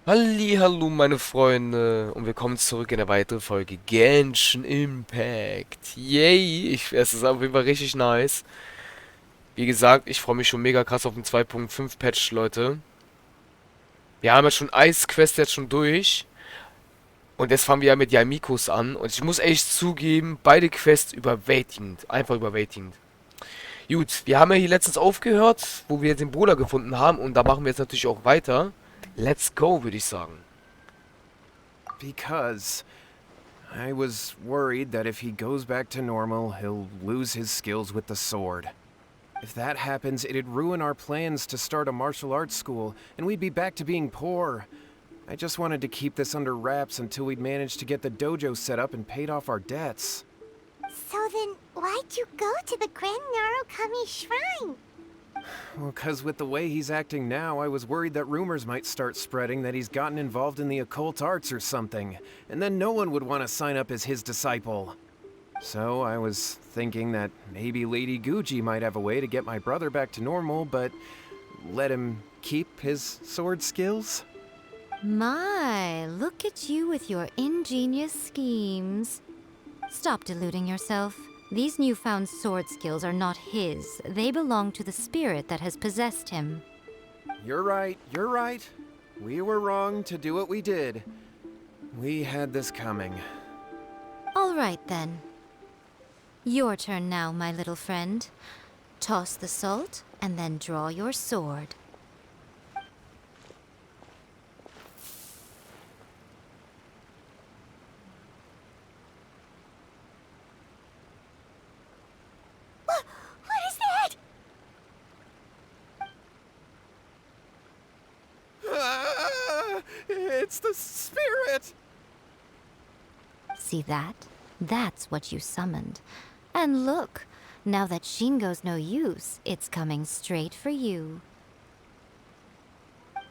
Hallihallo, meine Freunde, und willkommen zurück in der weiteren Folge Genshin Impact. Yay, es ist auf jeden Fall richtig nice. Wie gesagt, ich freue mich schon mega krass auf den 2.5 Patch, Leute. Wir haben ja schon Ice Quest jetzt schon durch. Und jetzt fangen wir ja mit Mikos an. Und ich muss echt zugeben, beide Quests überwältigend. Einfach überwältigend. Gut, wir haben ja hier letztens aufgehört, wo wir den Bruder gefunden haben. Und da machen wir jetzt natürlich auch weiter. Let's go, würde ich sagen. Because I was worried that if he goes back to normal, he'll lose his skills with the sword. If that happens, it'd ruin our plans to start a martial arts school, and we'd be back to being poor. I just wanted to keep this under wraps until we'd managed to get the dojo set up and paid off our debts. So then, why'd you go to the Grand Narukami Shrine? Well, 'cause with the way he's acting now, I was worried that rumors might start spreading that he's gotten involved in the occult arts or something, and then no one would want to sign up as his disciple. So I was thinking that maybe Lady Guji might have a way to get my brother back to normal, but let him keep his sword skills? My, look at you with your ingenious schemes. Stop deluding yourself. These newfound sword skills are not his. They belong to the spirit that has possessed him. You're right, you're right. We were wrong to do what we did. We had this coming. All right, then. Your turn now, my little friend. Toss the salt, and then draw your sword. What is that? Ah, it's the spirit! See that? That's what you summoned. And look, now that Shingo's no use, it's coming straight for you.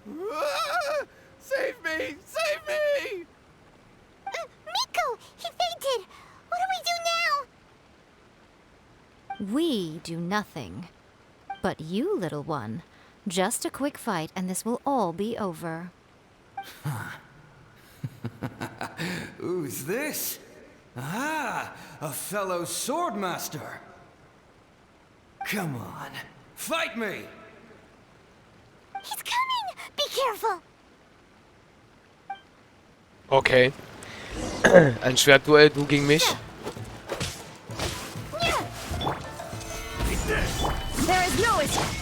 Ah, save me! Save me! Miko! He fainted! What do we do now? We do nothing. But you, little one, just a quick fight and this will all be over. Who's this? Ah, a fellow swordmaster. Come on, fight me! He's coming! Be careful! Okay. Ein Schwertduell, du gegen mich. There is no escape!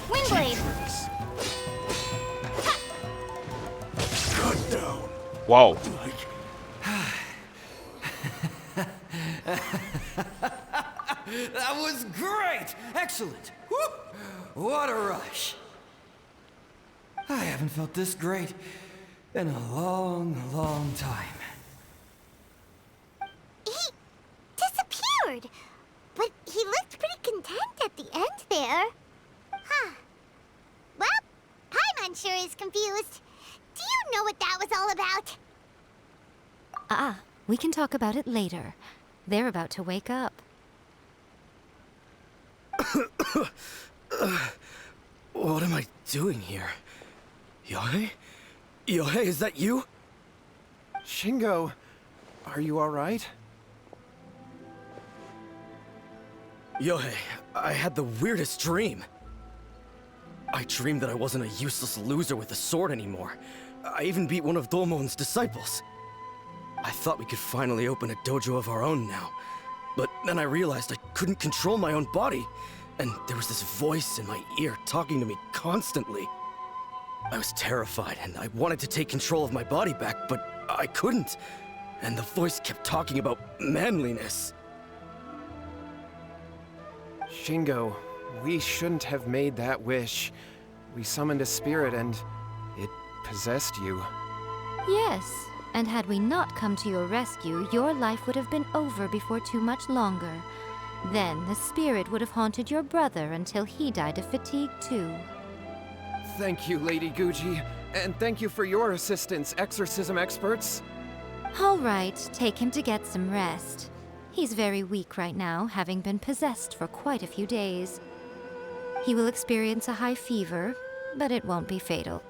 Windblade! Wow. That was great! Excellent! Woo! What a rush! I haven't felt this great in a long, long time. He disappeared! But he looked pretty content at the end there. Huh. Well, Paimon sure is confused. Do you know what that was all about? We can talk about it later. They're about to wake up. What am I doing here? Yohei? Yohei, is that you? Shingo, are you alright? Yohei, I had the weirdest dream. I dreamed that I wasn't a useless loser with a sword anymore. I even beat one of Dolmon's disciples. I thought we could finally open a dojo of our own now. But then I realized I couldn't control my own body. And there was this voice in my ear talking to me constantly. I was terrified and I wanted to take control of my body back, but I couldn't. And the voice kept talking about manliness. Shingo, we shouldn't have made that wish. We summoned a spirit and it possessed you. Yes, and had we not come to your rescue, your life would have been over before too much longer. Then the spirit would have haunted your brother until he died of fatigue too. Thank you, Lady Guji. And thank you for your assistance, exorcism experts. All right, take him to get some rest. He's very weak right now, having been possessed for quite a few days. He will experience a high fever, but it won't be fatal.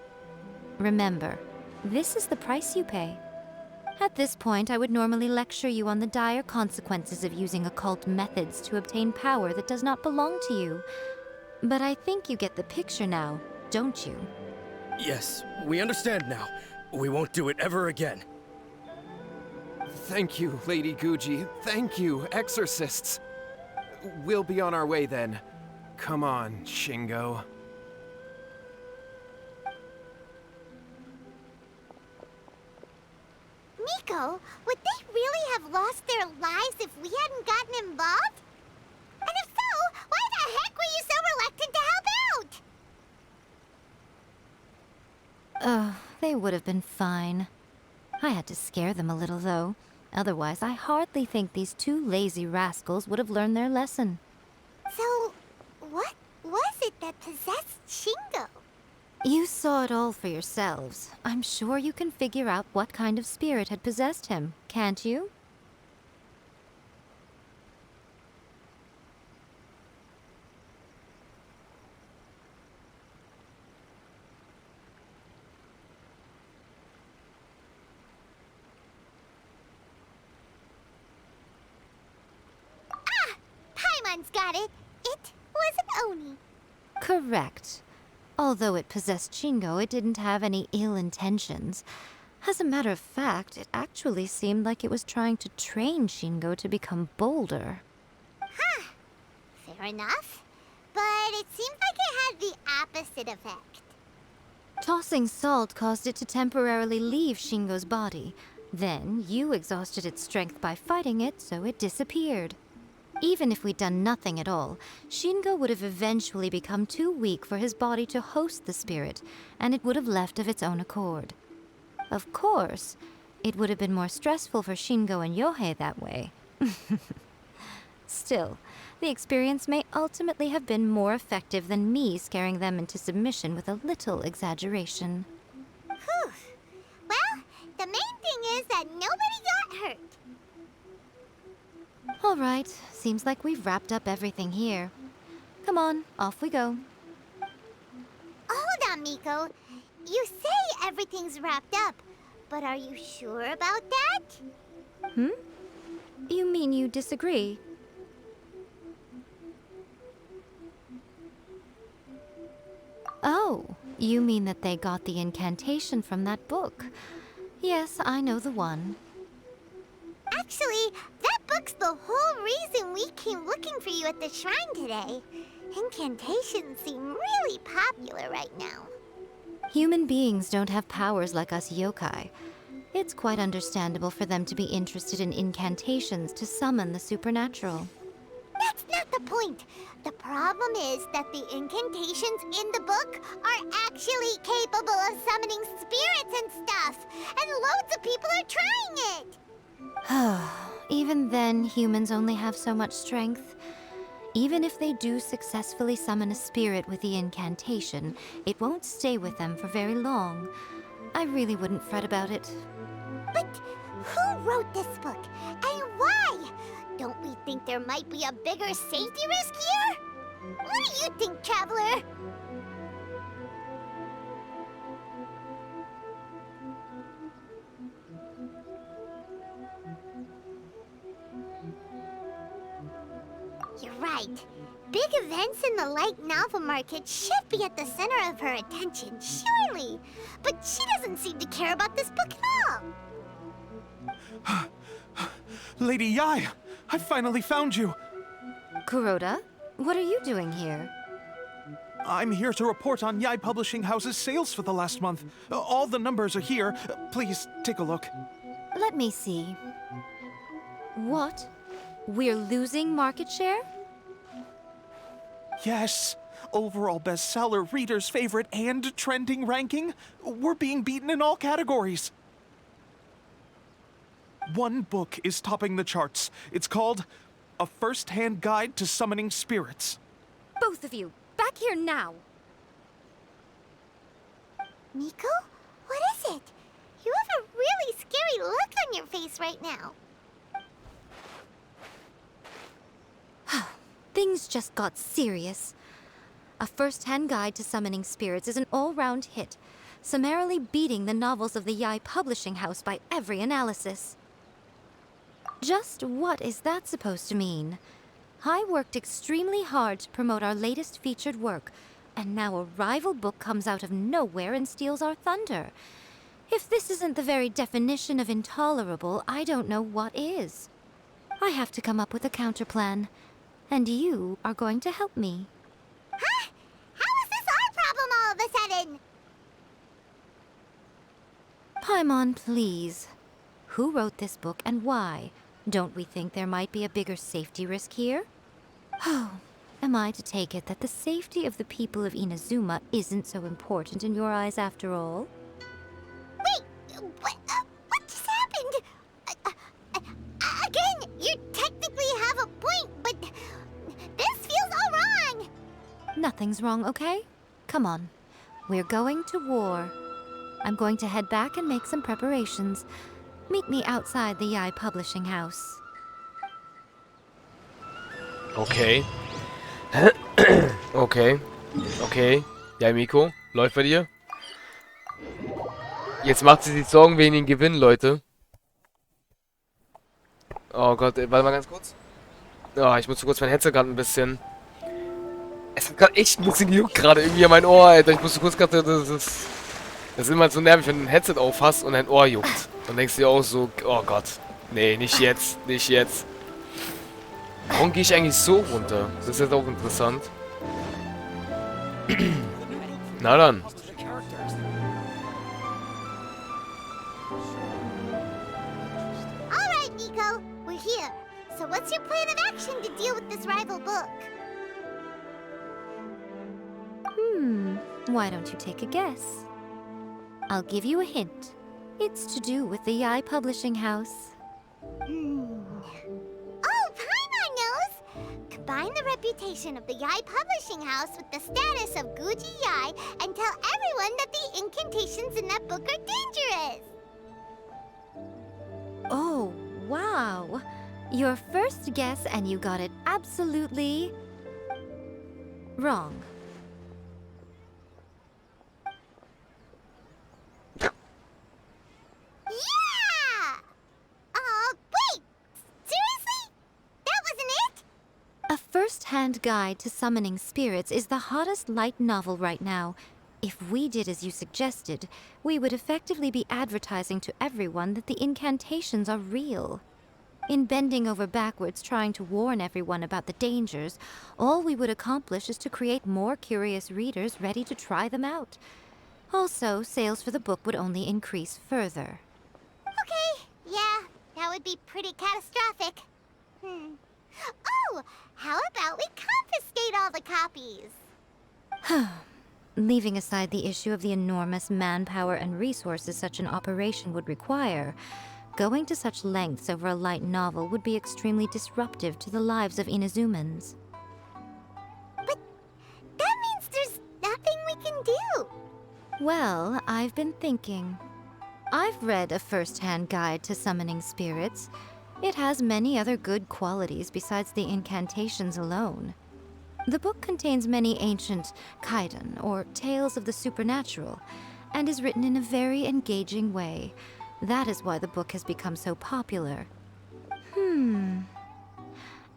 Remember, this is the price you pay. At this point, I would normally lecture you on the dire consequences of using occult methods to obtain power that does not belong to you. But I think you get the picture now, don't you? Yes, we understand now. We won't do it ever again. Thank you, Lady Guji. Thank you, exorcists. We'll be on our way then. Come on, Shingo. Miko, would they really have lost their lives if we hadn't gotten involved? And if so, why the heck were you so reluctant to help out? They would have been fine. I had to scare them a little, though. Otherwise, I hardly think these two lazy rascals would have learned their lesson. So, what was it that possessed Shingo? You saw it all for yourselves. I'm sure you can figure out what kind of spirit had possessed him, can't you? Paimon's got it. It was an Oni. Correct. Although it possessed Shingo, it didn't have any ill intentions. As a matter of fact, it actually seemed like it was trying to train Shingo to become bolder. Fair enough. But it seemed like it had the opposite effect. Tossing salt caused it to temporarily leave Shingo's body. Then, you exhausted its strength by fighting it, so it disappeared. Even if we'd done nothing at all, Shingo would have eventually become too weak for his body to host the spirit, and it would have left of its own accord. Of course, it would have been more stressful for Shingo and Yohei that way. Still, the experience may ultimately have been more effective than me scaring them into submission with a little exaggeration. Whew. Well, the main thing is that nobody got hurt. All right, seems like we've wrapped up everything here. Come on, off we go. Hold on, Miko. You say everything's wrapped up, but are you sure about that? You mean you disagree? Oh, you mean that they got the incantation from that book. Yes, I know the one. Actually, that book's the whole reason we came looking for you at the shrine today. Incantations seem really popular right now. Human beings don't have powers like us yokai. It's quite understandable for them to be interested in incantations to summon the supernatural. That's not the point. The problem is that the incantations in the book are actually capable of summoning spirits and stuff, and loads of people are trying it. Even then, humans only have so much strength. Even if they do successfully summon a spirit with the incantation, it won't stay with them for very long. I really wouldn't fret about it. But who wrote this book, and why? Don't we think there might be a bigger safety risk here? What do you think, Traveler? You're right. Big events in the light novel market should be at the center of her attention, surely. But she doesn't seem to care about this book at all. Lady Yai, I finally found you. Kuroda, what are you doing here? I'm here to report on Yai Publishing House's sales for the last month. All the numbers are here. Please take a look. Let me see. What? We're losing market share? Yes. Overall bestseller, reader's favorite, and trending ranking. We're being beaten in all categories. One book is topping the charts. It's called A First-Hand Guide to Summoning Spirits. Both of you, back here now! Miko? What is it? You have a really scary look on your face right now. Things just got serious. A first-hand guide to summoning spirits is an all-round hit, summarily beating the novels of the Yai Publishing House by every analysis. Just what is that supposed to mean? I worked extremely hard to promote our latest featured work, and now a rival book comes out of nowhere and steals our thunder. If this isn't the very definition of intolerable, I don't know what is. I have to come up with a counterplan, and you are going to help me. Huh? How is this our problem all of a sudden? Paimon, please. Who wrote this book and why? Don't we think there might be a bigger safety risk here? Oh, am I to take it that the safety of the people of Inazuma isn't so important in your eyes after all? Wait, what just happened? Again, you technically have a point, but this feels all wrong. Nothing's wrong, okay? Come on. We're going to war. I'm going to head back and make some preparations. Meet me outside the Yai Publishing House. Okay. Okay. Ja, Miko, läuft bei dir? Jetzt macht sie sich Sorgen wegen den Gewinn, Leute. Oh Gott, warte mal ganz kurz. Oh, ich muss kurz mein Headset gerade ein bisschen... Es hat gerade echt ein bisschen gejuckt gerade irgendwie an mein Ohr, Alter. Ich musste kurz gerade... Das ist immer so nervig, wenn du ein Headset aufhast und dein Ohr juckt. Dann denkst du dir auch so, oh Gott. Nee, nicht jetzt. Nicht jetzt. Warum gehe ich eigentlich so runter? Das ist jetzt auch interessant. Na dann. All right, Miko, we're here. So what's your plan of action to deal with this rival book? Why don't you take a guess? I'll give you a hint. It's to do with the Yai Publishing House. Oh, Paimon knows! Combine the reputation of the Yai Publishing House with the status of Guji Yai and tell everyone that the incantations in that book are dangerous! Oh, wow. Your first guess and you got it absolutely... wrong. Yeah! Wait! Seriously? That wasn't it? A first-hand guide to summoning spirits is the hottest light novel right now. If we did as you suggested, we would effectively be advertising to everyone that the incantations are real. In bending over backwards trying to warn everyone about the dangers, all we would accomplish is to create more curious readers ready to try them out. Also, sales for the book would only increase further. Okay, yeah, that would be pretty catastrophic. Oh, how about we confiscate all the copies? Leaving aside the issue of the enormous manpower and resources such an operation would require, going to such lengths over a light novel would be extremely disruptive to the lives of Inazumans. But that means there's nothing we can do. Well, I've been thinking. I've read a first-hand guide to summoning spirits. It has many other good qualities besides the incantations alone. The book contains many ancient kaiden, or tales of the supernatural, and is written in a very engaging way. That is why the book has become so popular.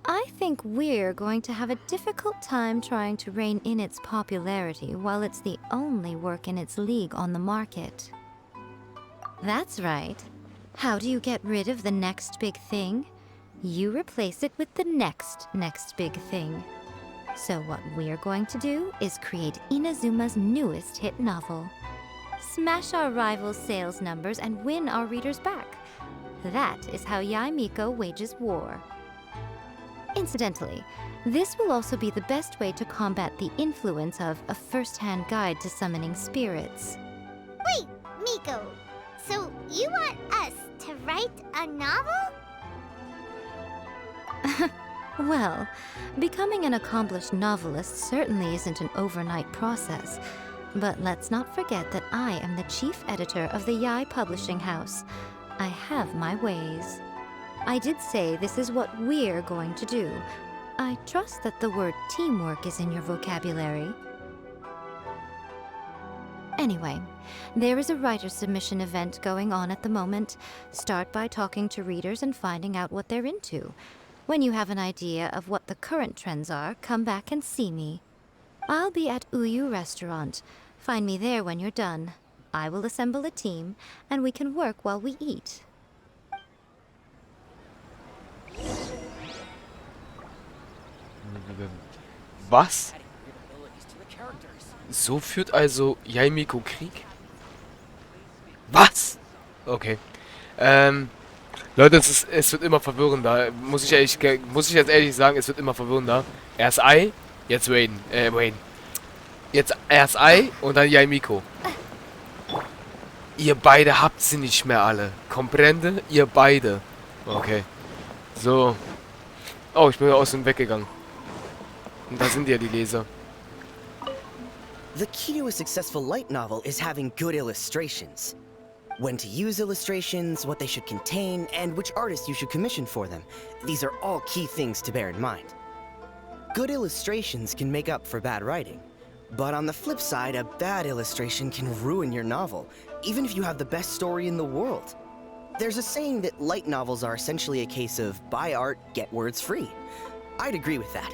I think we're going to have a difficult time trying to rein in its popularity while it's the only work in its league on the market. That's right. How do you get rid of the next big thing? You replace it with the next big thing. So what we're going to do is create Inazuma's newest hit novel. Smash our rivals' sales numbers and win our readers back. That is how Yai Miko wages war. Incidentally, this will also be the best way to combat the influence of a first-hand guide to summoning spirits. Wait, Miko, so you want us to write a novel? Well, becoming an accomplished novelist certainly isn't an overnight process. But let's not forget that I am the chief editor of the Yai Publishing House. I have my ways. I did say this is what we're going to do. I trust that the word teamwork is in your vocabulary. Anyway, there is a writer submission event going on at the moment. Start by talking to readers and finding out what they're into. When you have an idea of what the current trends are, come back and see me. I'll be at Uyu Restaurant. Find me there when you're done. I will assemble a team, and we can work while we eat. Was? So führt also Mikos Krieg? Was? Okay. Leute, es wird immer verwirrender. Muss ich jetzt ehrlich sagen, es wird immer verwirrender. Erst Ei, jetzt Wayne. Jetzt erst Ei und dann Mikos. Ihr beide habt sie nicht mehr alle. Comprende? Ihr beide. Okay. So. Oh, ich bin aus dem weggegangen. Und da sind ja die Leser. The key to a successful light novel is having good illustrations. When to use illustrations, what they should contain, and which artist you should commission for them. These are all key things to bear in mind. Good illustrations can make up for bad writing. But on the flip side, a bad illustration can ruin your novel, even if you have the best story in the world. There's a saying that light novels are essentially a case of buy art, get words free. I'd agree with that.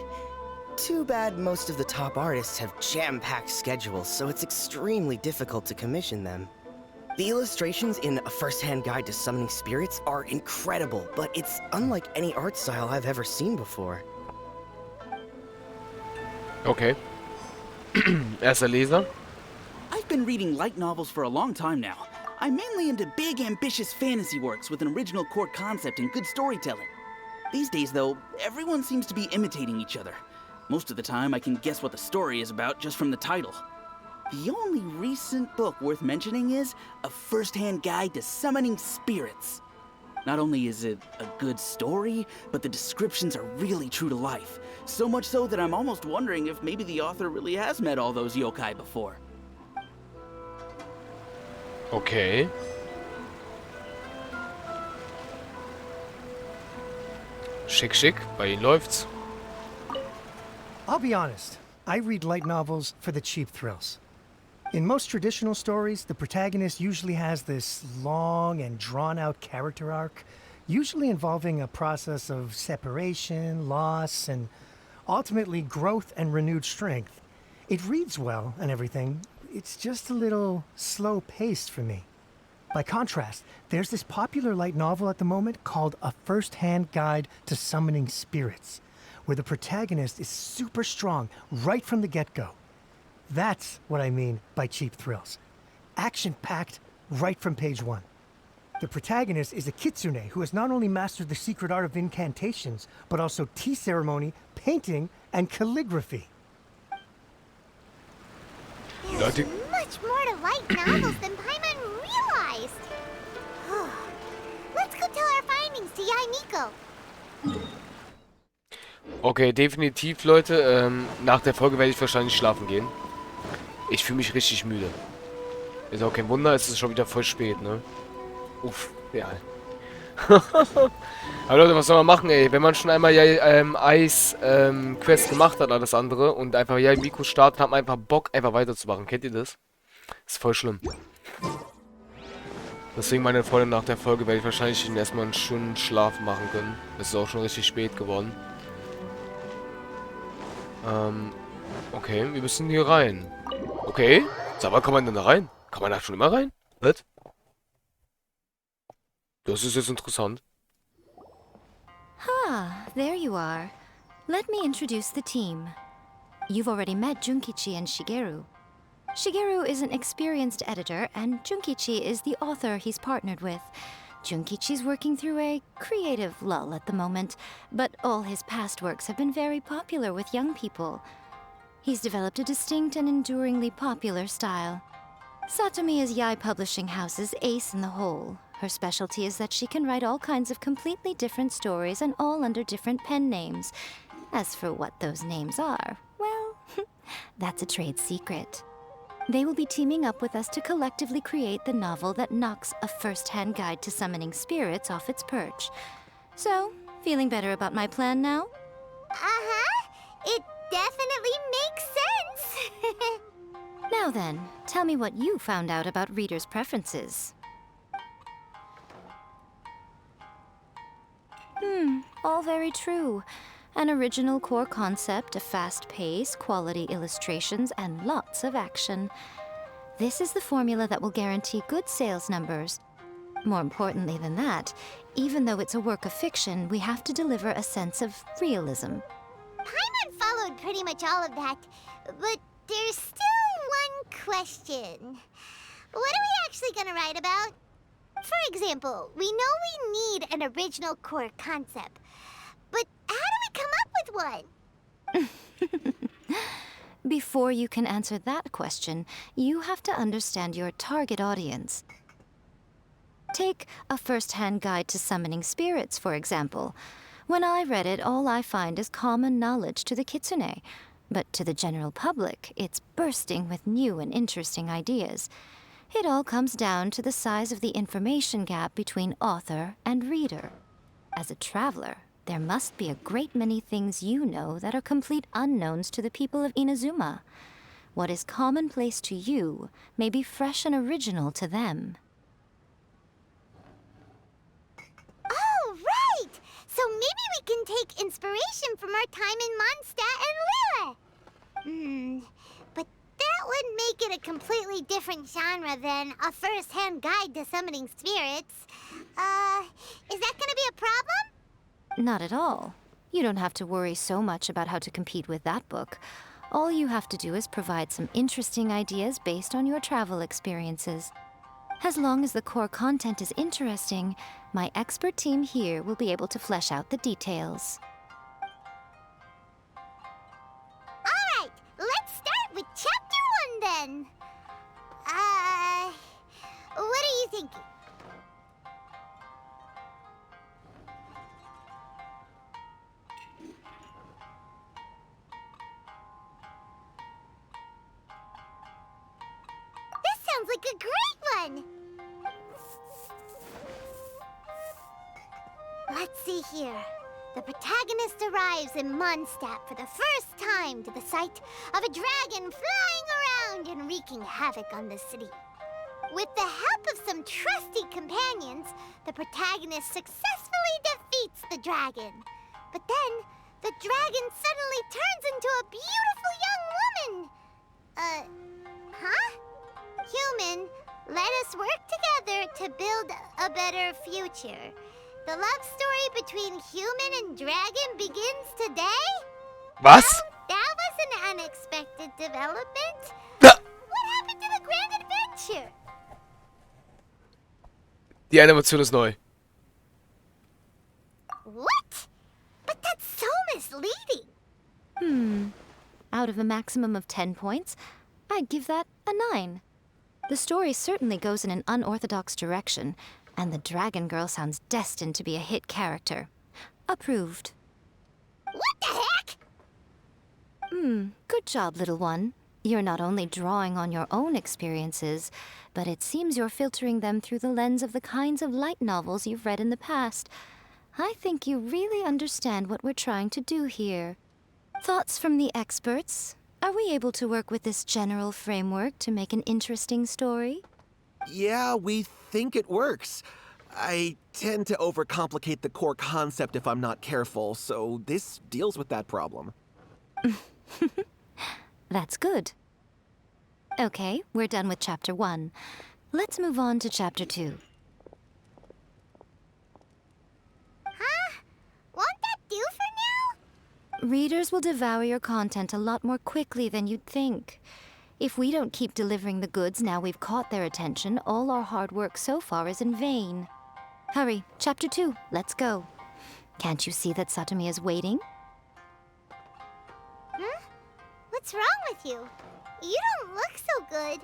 Too bad most of the top artists have jam-packed schedules, so it's extremely difficult to commission them. The illustrations in A First-Hand Guide to Summoning Spirits are incredible, but it's unlike any art style I've ever seen before. Okay. Erster Leser. I've been reading light novels for a long time now. I'm mainly into big, ambitious fantasy works with an original core concept and good storytelling. These days, though, everyone seems to be imitating each other. Most of the time, I can guess what the story is about just from the title. The only recent book worth mentioning is A First-Hand Guide to Summoning Spirits. Not only is it a good story, but the descriptions are really true to life. So much so that I'm almost wondering if maybe the author really has met all those yokai before. Okay. Schick, schick. Bei Ihnen läuft's. I'll be honest, I read light novels for the cheap thrills. In most traditional stories, the protagonist usually has this long and drawn-out character arc, usually involving a process of separation, loss, and ultimately growth and renewed strength. It reads well and everything, it's just a little slow-paced for me. By contrast, there's this popular light novel at the moment called A First-Hand Guide to Summoning Spirits, where the protagonist is super strong right from the get-go. That's what I mean by cheap thrills. Action-packed right from page one. The protagonist is a kitsune who has not only mastered the secret art of incantations, but also tea ceremony, painting, and calligraphy. There's much more to light novels than Paimon realized. Let's go tell our findings to Miko. Okay, definitiv, Leute. Nach der Folge werde ich wahrscheinlich schlafen gehen. Ich fühle mich richtig müde. Ist auch kein Wunder, es ist schon wieder voll spät, ne? Uff, ja. Aber Leute, was soll man machen, ey? Wenn man schon einmal Eis-Quest gemacht hat, alles andere, und einfach Mikos startet, hat man einfach Bock, einfach weiterzumachen. Kennt ihr das? Ist voll schlimm. Deswegen, meine Freunde, nach der Folge werde ich wahrscheinlich erstmal einen schönen Schlaf machen können. Es ist auch schon richtig spät geworden. Okay, wir müssen hier rein. Okay, sag mal, kann man denn da rein? Kann man da schon immer rein? Was? Das ist jetzt interessant. Ah, there you are. Let me introduce the team. You've already met Junkichi and Shigeru. Shigeru is an experienced editor, and Junkichi is the author he's partnered with. Junkichi's working through a creative lull at the moment, but all his past works have been very popular with young people. He's developed a distinct and enduringly popular style. Satomi is Yai Publishing House's ace in the hole. Her specialty is that she can write all kinds of completely different stories and all under different pen names. As for what those names are, well, that's a trade secret. They will be teaming up with us to collectively create the novel that knocks a first-hand guide to summoning spirits off its perch. So, feeling better about my plan now? Uh-huh. It definitely makes sense. Now then, tell me what you found out about readers' preferences. All very true. An original core concept, a fast pace, quality illustrations, and lots of action. This is the formula that will guarantee good sales numbers. More importantly than that, even though it's a work of fiction, we have to deliver a sense of realism. Paimon followed pretty much all of that, but there's still one question. What are we actually gonna write about? For example, we know we need an original core concept, but how do we come up with one? Before you can answer that question, you have to understand your target audience. Take A First-Hand Guide to Summoning Spirits, for example. When I read it, all I find is common knowledge to the kitsune. But to the general public, it's bursting with new and interesting ideas. It all comes down to the size of the information gap between author and reader. As a traveler, there must be a great many things you know that are complete unknowns to the people of Inazuma. What is commonplace to you may be fresh and original to them. Oh, right! So maybe we can take inspiration from our time in Mondstadt and Lille. But that would make it a completely different genre than A First-Hand Guide to Summoning Spirits. Is that gonna be a problem? Not at all. You don't have to worry so much about how to compete with that book. All you have to do is provide some interesting ideas based on your travel experiences. As long as the core content is interesting, my expert team here will be able to flesh out the details. Alright, let's start with Chapter 1 then. What are you thinking? Sounds like a great one! Let's see here. The protagonist arrives in Mondstadt for the first time to the sight of a dragon flying around and wreaking havoc on the city. With the help of some trusty companions, the protagonist successfully defeats the dragon. But then, the dragon suddenly turns into a beautiful young woman! Huh? Human, let us work together to build a better future. The love story between human and dragon begins today? Was? Well, that was an unexpected development. Da- What happened to the grand adventure? Die Animation ist neu. What? But that's so misleading. Out of a maximum of 10 points, I'd give that a 9. The story certainly goes in an unorthodox direction, and the Dragon Girl sounds destined to be a hit character. Approved. What the heck? Good job, little one. You're not only drawing on your own experiences, but it seems you're filtering them through the lens of the kinds of light novels you've read in the past. I think you really understand what we're trying to do here. Thoughts from the experts? Are we able to work with this general framework to make an interesting story? Yeah, we think it works. I tend to overcomplicate the core concept if I'm not careful, so this deals with that problem. That's good. Okay, we're done with Chapter 1. Let's move on to Chapter 2. Huh? Won't that do for now? Readers will devour your content a lot more quickly than you'd think. If we don't keep delivering the goods now we've caught their attention, all our hard work so far is in vain. Hurry, Chapter 2, let's go. Can't you see that Satomi is waiting? Huh? What's wrong with you? You don't look so good.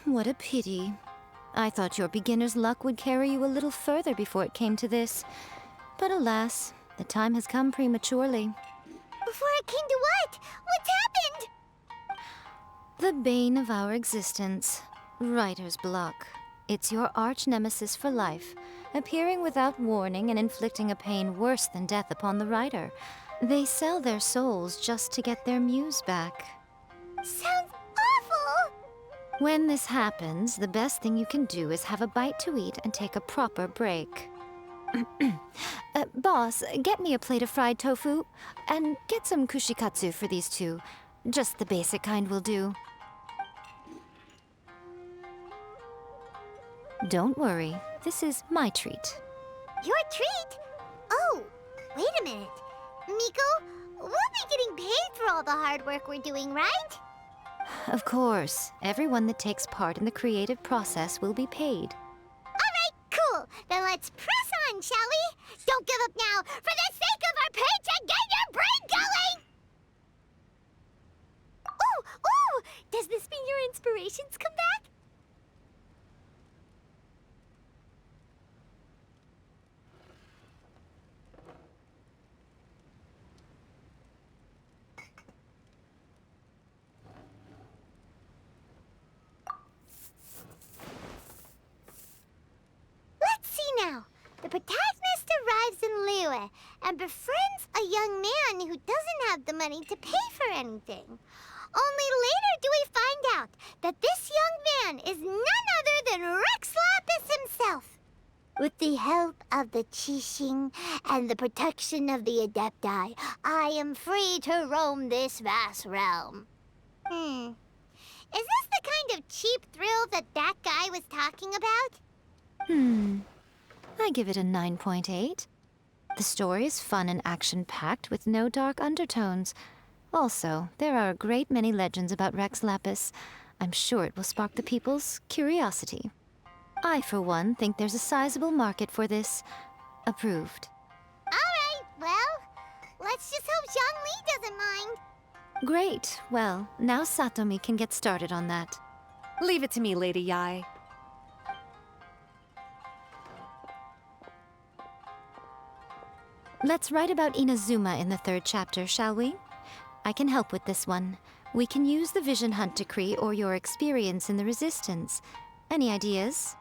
What a pity. I thought your beginner's luck would carry you a little further before it came to this. But alas, the time has come prematurely. Before it came to what? What's happened? The bane of our existence. Writer's block. It's your arch nemesis for life, appearing without warning and inflicting a pain worse than death upon the writer. They sell their souls just to get their muse back. Sounds awful! When this happens, the best thing you can do is have a bite to eat and take a proper break. Boss, get me a plate of fried tofu, and get some kushikatsu for these two. Just the basic kind will do. Don't worry, this is my treat. Your treat? Oh, wait a minute. Miko, we'll be getting paid for all the hard work we're doing, right? Of course, everyone that takes part in the creative process will be paid. Alright, cool. Then let's press on, shall we? Don't give up now. For the sake of our paycheck, get your brain going! Ooh! Does this mean your inspirations come back? Let's see now. The protagonist arrives in Liyue and befriends a young man who doesn't have the money to pay for anything. Only later do we find out that this young man is none other than Rex Lapis himself. With the help of the Qixing and the protection of the Adepti, I am free to roam this vast realm. Is this the kind of cheap thrill that guy was talking about? I give it a 9.8. The story is fun and action-packed with no dark undertones. Also, there are a great many legends about Rex Lapis. I'm sure it will spark the people's curiosity. I, for one, think there's a sizable market for this. Approved. Alright, well, let's just hope Zhongli doesn't mind. Great. Well, now Satomi can get started on that. Leave it to me, Lady Yai. Let's write about Inazuma in the 3rd chapter, shall we? I can help with this one. We can use the Vision Hunt Decree or your experience in the Resistance. Any ideas?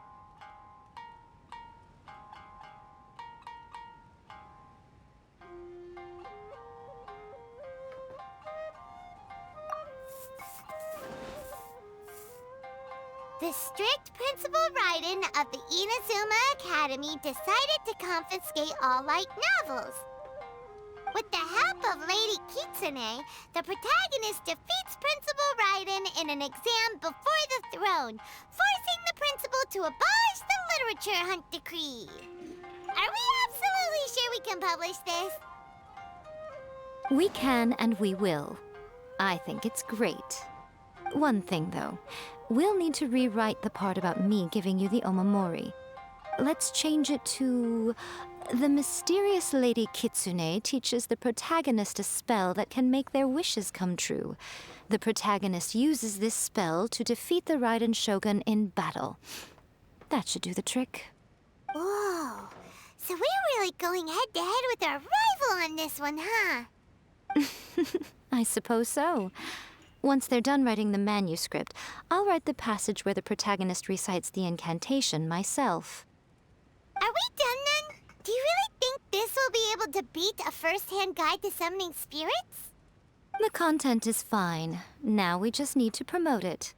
The strict Principal Raiden of the Inazuma Academy decided to confiscate all light novels. With the help of Lady Kitsune, the protagonist defeats Principal Raiden in an exam before the throne, forcing the principal to abolish the Literature Hunt Decree. Are we absolutely sure we can publish this? We can and we will. I think it's great. One thing, though. We'll need to rewrite the part about me giving you the Omamori. Let's change it to... The mysterious Lady Kitsune teaches the protagonist a spell that can make their wishes come true. The protagonist uses this spell to defeat the Raiden Shogun in battle. That should do the trick. Whoa. So we're really going head-to-head with our rival on this one, huh? I suppose so. Once they're done writing the manuscript, I'll write the passage where the protagonist recites the incantation myself. Are we done then? Do you really think this will be able to beat a first-hand guide to summoning spirits? The content is fine. Now we just need to promote it.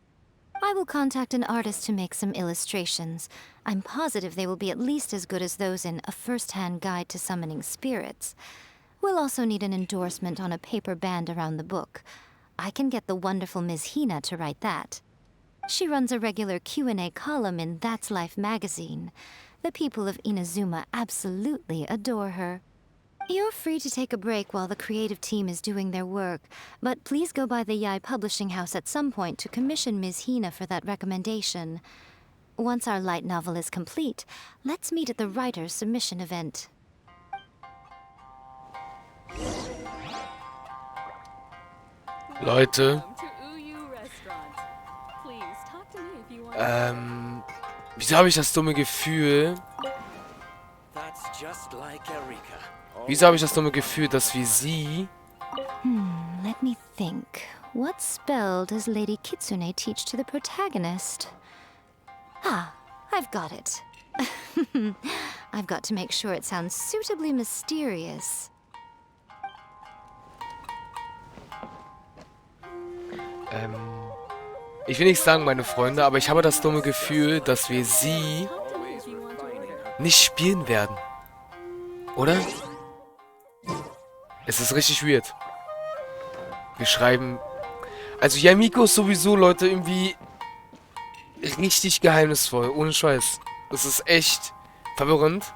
I will contact an artist to make some illustrations. I'm positive they will be at least as good as those in A First-Hand Guide to Summoning Spirits. We'll also need an endorsement on a paper band around the book. I can get the wonderful Ms. Hina to write that. She runs a regular Q&A column in That's Life magazine. The people of Inazuma absolutely adore her. You're free to take a break while the creative team is doing their work, but please go by the Yai Publishing House at some point to commission Ms. Hina for that recommendation. Once our light novel is complete, let's meet at the writer's submission event. Leute, wieso habe ich das dumme Gefühl? Wieso habe ich das dumme Gefühl, dass wir sie... Let me think. What spell does Lady Kitsune teach to the protagonist? Ah, I've got it. I've got to make sure it sounds suitably mysterious. Ich will nicht sagen, meine Freunde, aber ich habe das dumme Gefühl, dass wir sie nicht spielen werden. Oder? Es ist richtig weird. Wir schreiben... Also ja, Mikos ist sowieso, Leute, irgendwie richtig geheimnisvoll. Ohne Scheiß. Das ist echt verwirrend.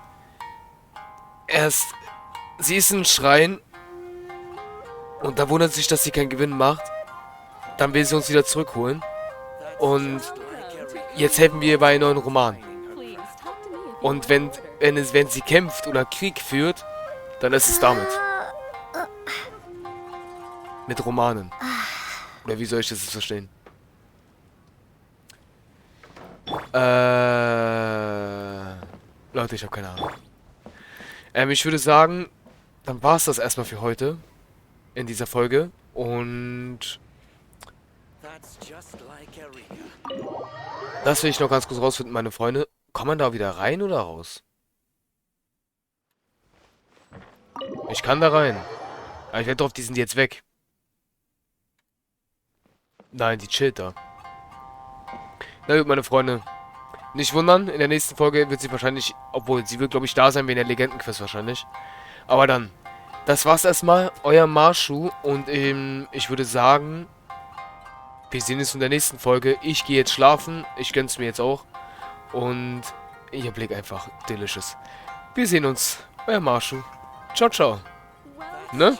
Sie ist in einem Schrein und da wundert sich, dass sie keinen Gewinn macht. Dann will sie uns wieder zurückholen. Und jetzt helfen wir bei einem neuen Roman. Und wenn sie kämpft oder Krieg führt, dann ist es damit. Mit Romanen. Oder wie soll ich das jetzt verstehen? Leute, ich habe keine Ahnung. Ich würde sagen, dann war es das erstmal für heute. In dieser Folge. Und das will ich noch ganz kurz rausfinden, meine Freunde. Kann man da wieder rein oder raus? Ich kann da rein. Aber ich wette drauf, die sind jetzt weg. Nein, die chillt da. Na gut, meine Freunde. Nicht wundern, in der nächsten Folge wird sie wahrscheinlich... Obwohl, sie wird, glaube ich, da sein wie in der Legendenquiz wahrscheinlich. Aber dann. Das war's erstmal. Euer Marschu. Und ich würde sagen... Wir sehen uns in der nächsten Folge. Ich gehe jetzt schlafen. Ich gönn's mir jetzt auch. Und ihr Blick einfach delicious. Wir sehen uns. Euer Marschu. Ciao, ciao. Ne?